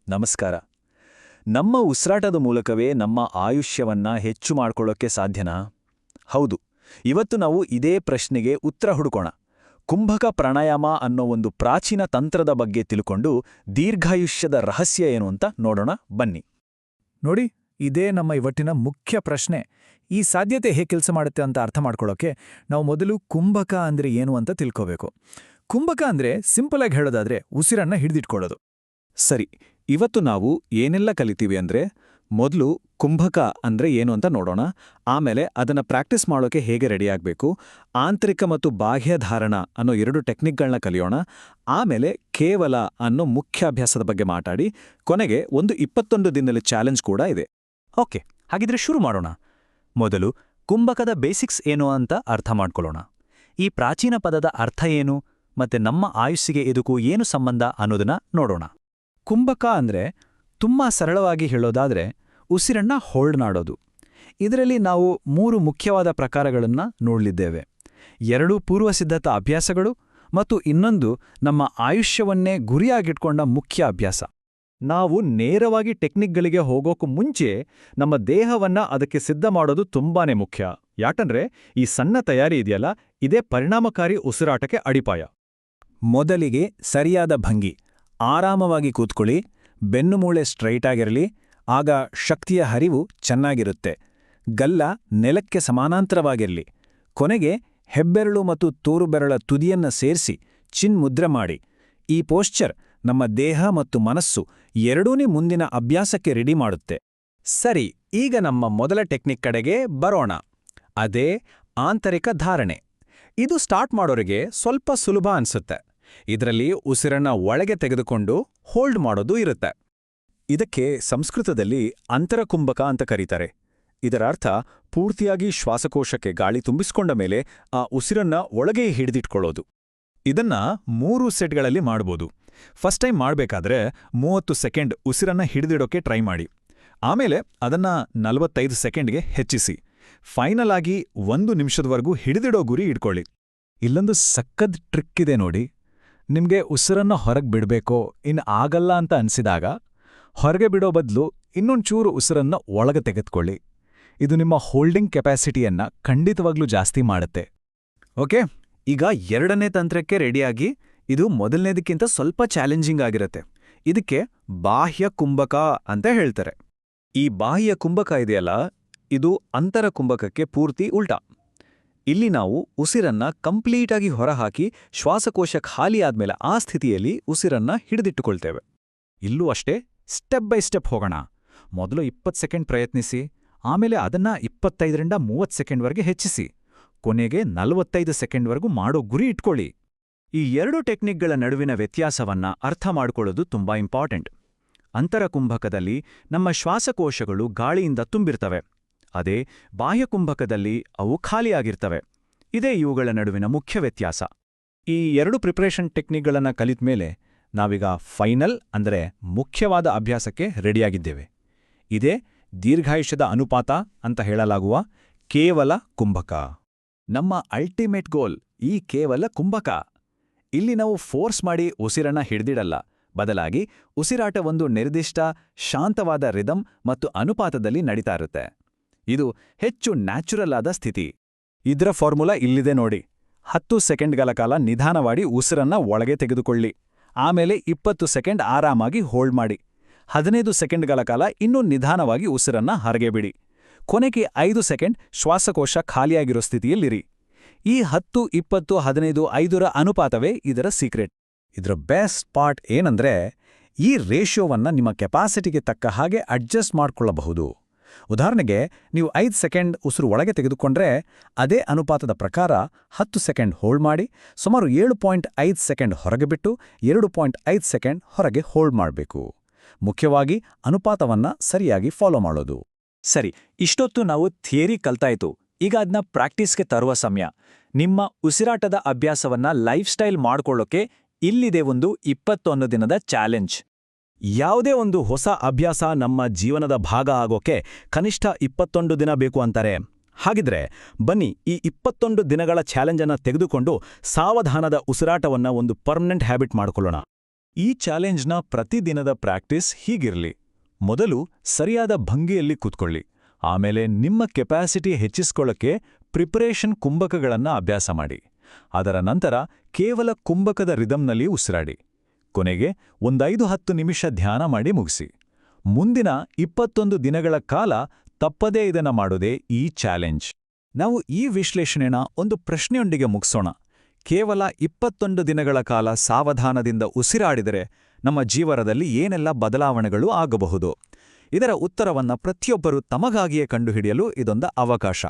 ನಮಸ್ಕಾರ. ನಮ್ಮ ಉಸಿರಾಟದ ಮೂಲಕವೇ ನಮ್ಮ ಆಯುಷ್ಯವನ್ನ ಹೆಚ್ಚು ಮಾಡ್ಕೊಳ್ಳೋಕ್ಕೆ ಸಾಧ್ಯನಾ? ಹೌದು. ಇವತ್ತು ನಾವು ಇದೇ ಪ್ರಶ್ನೆಗೆ ಉತ್ತರ ಹುಡುಕೋಣ. ಕುಂಭಕ ಪ್ರಾಣಾಯಾಮ ಅನ್ನೋ ಒಂದು ಪ್ರಾಚೀನ ತಂತ್ರದ ಬಗ್ಗೆ ತಿಳ್ಕೊಂಡು ದೀರ್ಘಾಯುಷ್ಯದ ರಹಸ್ಯ ಏನು ಅಂತ ನೋಡೋಣ ಬನ್ನಿ. ನೋಡಿ, ಇದೇ ನಮ್ಮ ಇವತ್ತಿನ ಮುಖ್ಯ ಪ್ರಶ್ನೆ. ಈ ಸಾಧ್ಯತೆ ಹೇಗೆ ಕೆಲಸ ಮಾಡುತ್ತೆ ಅಂತ ಅರ್ಥ ಮಾಡ್ಕೊಳ್ಳೋಕೆ ನಾವು ಮೊದಲು ಕುಂಭಕ ಅಂದ್ರೆ ಏನು ಅಂತ ತಿಳ್ಕೋಬೇಕು. ಕುಂಭಕ ಅಂದ್ರೆ ಸಿಂಪಲ್ ಆಗಿ ಹೇಳೋದಾದ್ರೆ ಉಸಿರನ್ನ ಹಿಡಿದಿಟ್ಕೊಳ್ಳೋದು. ಸರಿ, ಇವತ್ತು ನಾವು ಏನೆಲ್ಲ ಕಲಿತೀವಿ ಅಂದ್ರೆ ಮೊದಲು ಕುಂಭಕ ಅಂದ್ರೆ ಏನು ಅಂತ ನೋಡೋಣ. ಆಮೇಲೆ ಅದನ್ನ ಪ್ರಾಕ್ಟೀಸ್ ಮಾಡೋಕೆ ಹೇಗೆ ರೆಡಿಯಾಗಬೇಕು, ಆಂತರಿಕ ಮತ್ತು ಬಾಹ್ಯ ಧಾರಣ ಅನ್ನೋ 2 ಟೆಕ್ನಿಕ್ಗಳನ್ನ ಕಲಿಯೋಣ. ಆಮೇಲೆ ಕೇವಲ ಅನ್ನೋ ಮುಖ್ಯ ಅಭ್ಯಾಸದ ಬಗ್ಗೆ ಮಾತಾಡಿ ಕೊನೆಗೆ ಒಂದು 21 ದಿನದ ಚಾಲೆಂಜ್ ಕೂಡ ಇದೆ. ಓಕೆ, ಹಾಗಿದ್ರೆ ಶುರು ಮಾಡೋಣ. ಮೊದಲು ಕುಂಭಕದ ಬೇಸಿಕ್ಸ್ ಏನು ಅಂತ ಅರ್ಥ ಮಾಡ್ಕೊಳ್ಳೋಣ. ಈ ಪ್ರಾಚೀನ ಪದದ ಅರ್ಥ ಏನು ಮತ್ತೆ ನಮ್ಮ ಆಯುಸ್ಸಿಗೆ ಇದಕ್ಕೂ ಏನು ಸಂಬಂಧ ಅನ್ನೋದನ್ನ ನೋಡೋಣ. ಕುಂಭಕ ಅಂದ್ರೆ ತುಂಬಾ ಸರಳವಾಗಿ ಹೇಳೋದಾದ್ರೆ ಉಸಿರನ್ನ ಹೋಲ್ಡ್ ಮಾಡೋದು. ಇದರಲ್ಲಿ ನಾವು 3 ಮುಖ್ಯವಾದ ಪ್ರಕಾರಗಳನ್ನ ನೋಡಲಿದ್ದೇವೆ. 2 ಪೂರ್ವಸಿದ್ಧತಾ ಅಭ್ಯಾಸಗಳು ಮತ್ತು ಇನ್ನೊಂದು ನಮ್ಮ ಆಯುಷ್ಯವನ್ನೇ ಗುರಿಯಾಗಿಟ್ಕೊಂಡ ಮುಖ್ಯ ಅಭ್ಯಾಸ. ನಾವು ನೇರವಾಗಿ ಟೆಕ್ನಿಕ್ಗಳಿಗೆ ಹೋಗೋಕ್ಕೂ ಮುಂಚೆ ನಮ್ಮ ದೇಹವನ್ನ ಅದಕ್ಕೆ ಸಿದ್ಧ ಮಾಡೋದು ತುಂಬಾನೇ ಮುಖ್ಯ. ಯಾಕಂದ್ರೆ ಈ ಸಣ್ಣ ತಯಾರಿ ಇದೆಯಲ್ಲ, ಇದೇ ಪರಿಣಾಮಕಾರಿ ಉಸಿರಾಟಕ್ಕೆ ಅಡಿಪಾಯ. ಮೊದಲಿಗೆ ಸರಿಯಾದ ಭಂಗಿ. ಆರಾಮವಾಗಿ ಕೂತ್ಕೊಳ್ಳಿ, ಬೆನ್ನುಮೂಳೆ ಸ್ಟ್ರೈಟ್ ಆಗಿರಲಿ, ಆಗ ಶಕ್ತಿಯ ಹರಿವು ಚೆನ್ನಾಗಿರುತ್ತೆ. ಗಲ್ಲ ನೆಲಕ್ಕೆ ಸಮಾನಾಂತರವಾಗಿರಲಿ. ಕೊನೆಗೆ ಹೆಬ್ಬೆರಳು ಮತ್ತು ತೋರುಬೆರಳ ತುದಿಯನ್ನ ಸೇರಿಸಿ ಚಿನ್ಮುದ್ರೆ ಮಾಡಿ. ಈ ಪೋಶ್ಚರ್ ನಮ್ಮ ದೇಹ ಮತ್ತು ಮನಸ್ಸು ಎರಡೂನೇ ಮುಂದಿನ ಅಭ್ಯಾಸಕ್ಕೆ ರೆಡಿ ಮಾಡುತ್ತೆ. ಸರಿ, ಈಗ ನಮ್ಮ ಮೊದಲ ಟೆಕ್ನಿಕ್ ಕಡೆಗೆ ಬರೋಣ. ಅದೇ ಆಂತರಿಕ ಧಾರಣೆ. ಇದು ಸ್ಟಾರ್ಟ್ ಮಾಡೋರಿಗೆ ಸ್ವಲ್ಪ ಸುಲಭ ಅನ್ಸುತ್ತೆ. ಇದರಲ್ಲಿ ಉಸಿರನ್ನ ಒಳಗೆ ತೆಗೆದುಕೊಂಡು ಹೋಲ್ಡ್ ಮಾಡೋದು ಇರುತ್ತೆ. ಇದಕ್ಕೆ ಸಂಸ್ಕೃತದಲ್ಲಿ ಅಂತರಕುಂಭಕ ಅಂತ ಕರೀತಾರೆ. ಇದರ ಅರ್ಥ ಪೂರ್ತಿಯಾಗಿ ಶ್ವಾಸಕೋಶಕ್ಕೆ ಗಾಳಿ ತುಂಬಿಸ್ಕೊಂಡ ಮೇಲೆ ಆ ಉಸಿರನ್ನ ಒಳಗೆ ಹಿಡಿದಿಟ್ಕೊಳ್ಳೋದು. ಇದನ್ನ 3 ಸೆಟ್ಗಳಲ್ಲಿ ಮಾಡ್ಬೋದು. ಫಸ್ಟ್ ಟೈಮ್ ಮಾಡ್ಬೇಕಾದ್ರೆ 30 ಸೆಕೆಂಡ್ ಉಸಿರನ್ನ ಹಿಡಿದಿಡೋಕೆ ಟ್ರೈ ಮಾಡಿ. ಆಮೇಲೆ ಅದನ್ನ 45 ಸೆಕೆಂಡ್ಗೆ ಹೆಚ್ಚಿಸಿ. ಫೈನಲ್ ಆಗಿ 1 ನಿಮಿಷದವರೆಗೂ ಹಿಡಿದಿಡೋ ಗುರಿ ಇಟ್ಕೊಳ್ಳಿ. ಇಲ್ಲೊಂದು ಸಕ್ಕದ್ ಟ್ರಿಕ್ ಇದೆ ನೋಡಿ. ನಿಮ್ಗೆ ಉಸಿರನ್ನ ಹೊರಗೆ ಬಿಡಬೇಕೋ ಆಗಲ್ಲ ಅಂತ ಅನ್ಸಿದಾಗ ಹೊರಗೆ ಬಿಡೋ ಬದಲು ಇನ್ನೊಂಚೂರು ಉಸಿರನ್ನ ಒಳಗೆ ತೆಗೆದುಕೊಳ್ಳಿ. ಇದು ನಿಮ್ಮ ಹೋಲ್ಡಿಂಗ್ ಕೆಪಾಸಿಟಿಯನ್ನ ಖಂಡಿತವಾಗ್ಲೂ ಜಾಸ್ತಿ ಮಾಡುತ್ತೆ. ಓಕೆ, ಈಗ 2ನೇ ತಂತ್ರಕ್ಕೆ ರೆಡಿಯಾಗಿ. ಇದು ಮೊದಲನೇದಕ್ಕಿಂತ ಸ್ವಲ್ಪ ಚಾಲೆಂಜಿಂಗ್ ಆಗಿರುತ್ತೆ. ಇದಕ್ಕೆ ಬಾಹ್ಯ ಕುಂಭಕ ಅಂತ ಹೇಳ್ತಾರೆ. ಈ ಬಾಹ್ಯ ಕುಂಭಕ ಇದೆಯಲ್ಲ, ಇದು ಅಂತರ ಕುಂಭಕಕ್ಕೆ ಪೂರ್ತಿ ಉಲ್ಟಾ. ಇಲ್ಲಿ ನಾವು ಉಸಿರನ್ನ ಕಂಪ್ಲೀಟಾಗಿ ಹೊರಹಾಕಿ ಶ್ವಾಸಕೋಶ ಖಾಲಿ ಆದ್ಮೇಲೆ ಆ ಸ್ಥಿತಿಯಲ್ಲಿ ಉಸಿರನ್ನ ಹಿಡಿದಿಟ್ಟುಕೊಳ್ತೇವೆ. ಇಲ್ಲೂ ಅಷ್ಟೇ, ಸ್ಟೆಪ್ ಬೈ ಸ್ಟೆಪ್ ಹೋಗೋಣ. ಮೊದಲು 20 ಸೆಕೆಂಡ್ ಪ್ರಯತ್ನಿಸಿ, ಆಮೇಲೆ ಅದನ್ನ 25ರಿಂದ 30 ಸೆಕೆಂಡ್ವರೆಗೆ ಹೆಚ್ಚಿಸಿ, ಕೊನೆಗೆ 45 ಸೆಕೆಂಡ್ವರೆಗೂ ಮಾಡೋ ಗುರಿ ಇಟ್ಕೊಳ್ಳಿ. ಈ 2 ಟೆಕ್ನಿಕ್ಗಳ ನಡುವಿನ ವ್ಯತ್ಯಾಸವನ್ನ ಅರ್ಥ ಮಾಡ್ಕೊಳ್ಳೋದು ತುಂಬಾ ಇಂಪಾರ್ಟೆಂಟ್. ಅಂತರಕುಂಭಕದಲ್ಲಿ ನಮ್ಮ ಶ್ವಾಸಕೋಶಗಳು ಗಾಳಿಯಿಂದ ತುಂಬಿರ್ತವೆ. ಅದೇ ಬಾಹ್ಯಕುಂಭಕದಲ್ಲಿ ಅವು ಖಾಲಿಯಾಗಿರ್ತವೆ. ಇದೇ ಇವುಗಳ ನಡುವಿನ ಮುಖ್ಯ ವ್ಯತ್ಯಾಸ. ಈ 2 ಪ್ರಿಪರೇಷನ್ ಟೆಕ್ನಿಕ್ಗಳನ್ನ ಕಲಿತ್ಮೇಲೆ ನಾವೀಗ ಫೈನಲ್ ಅಂದ್ರೆ ಮುಖ್ಯವಾದ ಅಭ್ಯಾಸಕ್ಕೆ ರೆಡಿಯಾಗಿದ್ದೇವೆ. ಇದೇ ದೀರ್ಘಾಯುಷ್ಯದ ಅನುಪಾತ ಅಂತ ಹೇಳಲಾಗುವ ಕೇವಲ ಕುಂಭಕ. ನಮ್ಮ ಅಲ್ಟಿಮೇಟ್ ಗೋಲ್ ಈ ಕೇವಲ ಕುಂಭಕ. ಇಲ್ಲಿ ನಾವು ಫೋರ್ಸ್ ಮಾಡಿ ಉಸಿರನ್ನ ಹಿಡಿದಿಡಲ್ಲ, ಬದಲಾಗಿ ಉಸಿರಾಟ ಒಂದು ನಿರ್ದಿಷ್ಟ ಶಾಂತವಾದ ರಿದಮ್ ಮತ್ತು ಅನುಪಾತದಲ್ಲಿ ನಡೀತಾ ಇರುತ್ತೆ. ಇದು ಹೆಚ್ಚು ನ್ಯಾಚುರಲ್ ಆದ ಸ್ಥಿತಿ. ಇದರ ಫಾರ್ಮುಲಾ ಇಲ್ಲಿದೆ ನೋಡಿ. 10 ಸೆಕೆಂಡ್ಗಳ ಕಾಲ ನಿಧಾನವಾಗಿ ಉಸಿರನ್ನ ಒಳಗೆ ತೆಗೆದುಕೊಳ್ಳಿ. ಆಮೇಲೆ 20 ಸೆಕೆಂಡ್ ಆರಾಮಾಗಿ ಹೋಲ್ಡ್ ಮಾಡಿ. 15 ಸೆಕೆಂಡ್ಗಳ ಕಾಲ ಇನ್ನೂ ನಿಧಾನವಾಗಿ ಉಸಿರನ್ನ ಹೊರಗೆ ಬಿಡಿ. ಕೊನೆಗೆ 5 ಸೆಕೆಂಡ್ ಶ್ವಾಸಕೋಶ ಖಾಲಿಯಾಗಿರೋ ಸ್ಥಿತಿಯಲ್ಲಿರಿ. ಈ 10, 20, 15, 5ರ ಅನುಪಾತವೇ ಇದರ ಸೀಕ್ರೆಟ್. ಇದರ ಬೆಸ್ಟ್ ಪಾರ್ಟ್ ಏನಂದ್ರೆ ಈ ರೇಷಿಯೋವನ್ನ ನಿಮ್ಮ ಕೆಪಾಸಿಟಿಗೆ ತಕ್ಕ ಹಾಗೆ ಅಡ್ಜಸ್ಟ್ ಮಾಡ್ಕೊಳ್ಳಬಹುದು. ಉದಾಹರಣೆಗೆ ನೀವು 5 ಸೆಕೆಂಡ್ ಉಸಿರು ಒಳಗೆ ತೆಗೆದುಕೊಂಡ್ರೆ ಅದೇ ಅನುಪಾತದ ಪ್ರಕಾರ 10 ಸೆಕೆಂಡ್ ಹೋಲ್ಡ್ ಮಾಡಿ, ಸುಮಾರು 7.5 ಸೆಕೆಂಡ್ ಹೊರಗೆ ಬಿಟ್ಟು 2.5 ಸೆಕೆಂಡ್ ಹೊರಗೆ ಹೋಲ್ಡ್ ಮಾಡಬೇಕು. ಮುಖ್ಯವಾಗಿ ಅನುಪಾತವನ್ನ ಸರಿಯಾಗಿ ಫಾಲೋ ಮಾಡೋದು. ಸರಿ, ಇಷ್ಟೊತ್ತು ನಾವು ಥಿಯರಿ ಕಲ್ತಾಯ್ತು. ಈಗ ಅದನ್ನ ಪ್ರಾಕ್ಟೀಸ್ಗೆ ತರುವ ಸಮಯ. ನಿಮ್ಮ ಉಸಿರಾಟದ ಅಭ್ಯಾಸವನ್ನ ಲೈಫ್ ಸ್ಟೈಲ್ ಮಾಡ್ಕೊಳ್ಳೋಕೆ ಇಲ್ಲಿದೆ ಒಂದು 21 ದಿನದ ಚಾಲೆಂಜ್. ಯಾವುದೇ ಒಂದು ಹೊಸ ಅಭ್ಯಾಸ ನಮ್ಮ ಜೀವನದ ಭಾಗ ಆಗೋಕೆ ಕನಿಷ್ಠ 21 ದಿನ ಬೇಕು ಅಂತಾರೆ. ಹಾಗಿದ್ರೆ ಬನ್ನಿ ಈ 21 ದಿನಗಳ ಚಾಲೆಂಜನ್ನು ತೆಗೆದುಕೊಂಡು ಸಾವಧಾನದ ಉಸಿರಾಟವನ್ನ ಒಂದು ಪರ್ಮನೆಂಟ್ ಹ್ಯಾಬಿಟ್ ಮಾಡಿಕೊಳ್ಳೋಣ. ಈ ಚಾಲೆಂಜ್ನ ಪ್ರತಿದಿನದ ಪ್ರಾಕ್ಟೀಸ್ ಹೀಗಿರಲಿ. ಮೊದಲು ಸರಿಯಾದ ಭಂಗಿಯಲ್ಲಿ ಕೂತ್ಕೊಳ್ಳಿ. ಆಮೇಲೆ ನಿಮ್ಮ ಕೆಪಾಸಿಟಿ ಹೆಚ್ಚಿಸ್ಕೊಳ್ಳೋಕ್ಕೆ ಪ್ರಿಪರೇಷನ್ ಕುಂಭಕಗಳನ್ನ ಅಭ್ಯಾಸ ಮಾಡಿ. ಅದರ ನಂತರ ಕೇವಲ ಕುಂಭಕದ ರಿದಮ್ನಲ್ಲಿ ಉಸಿರಾಡಿ. ಕೊನೆಗೆ 5-10 ನಿಮಿಷ ಧ್ಯಾನ ಮಾಡಿ ಮುಗಿಸಿ. ಮುಂದಿನ 21 ದಿನಗಳ ಕಾಲ ತಪ್ಪದೇ ಇದನ್ನ ಮಾಡೋದೇ ಈ ಚಾಲೆಂಜ್. ನಾವು ಈ ವಿಶ್ಲೇಷಣೆನ ಒಂದು ಪ್ರಶ್ನೆಯೊಂದಿಗೆ ಮುಗಿಸೋಣ. ಕೇವಲ 21 ದಿನಗಳ ಕಾಲ ಸಾವಧಾನದಿಂದ ಉಸಿರಾಡಿದರೆ ನಮ್ಮ ಜೀವನದಲ್ಲಿ ಏನೆಲ್ಲ ಬದಲಾವಣೆಗಳು ಆಗಬಹುದು? ಇದರ ಉತ್ತರವನ್ನ ಪ್ರತಿಯೊಬ್ಬರೂ ತಮಗಾಗಿಯೇ ಕಂಡುಹಿಡಿಯಲು ಇದೊಂದು ಅವಕಾಶ.